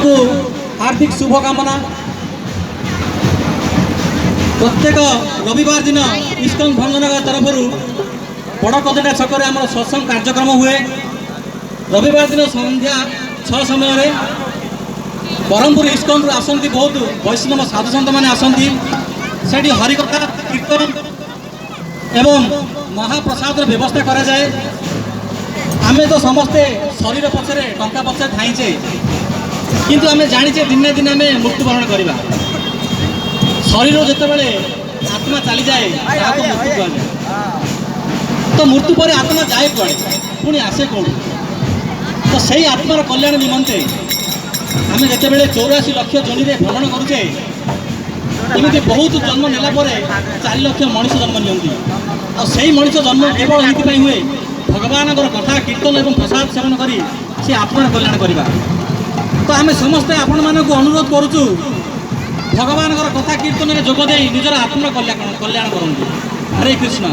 को हार्दिक शुभकामना। प्रत्येक रविवार दिन इस्कन भंजनगर तरफ बड़कदटा छक आम सत्संग कार्यक्रम हुए। रविवार दिन संध्या 6 समय ब्रह्मपुर इस्कन आसती बहुत वैष्णव साधु सन्त मैंने आसती से हरिकथा कीर्तन एवं महाप्रसाद व्यवस्था करा जाए। आमे तो समस्ते शरीर पछरे टंका पछरे धाइचे किंतु आमे जानिचे दिने दिने आमे मृत्युवरण करवा। शरीर जितेबाला आत्मा चली जाए मृत्यु कहुए तो मृत्यु पर आत्मा जाए कड़े पुणी आसे कौन तो सही आत्मार कल्याण निमंते आमे जितेबाला 84 लाख जोनी भ्रमण करुचे एमती बहुत जन्म नेला 4 लाख मनीष जन्म नि आई मनीष जन्म केवल ये हुए भगवान कथा कीर्तन एवं प्रसाद सेवन करी से आत्मार कल्याण करवा। तो आमे समस्ते आपण मानक अनुरोध करुचु भगवान कथा कीर्तन में जोगदे निजर आत्मा कल्याण करूँ। हरे कृष्ण।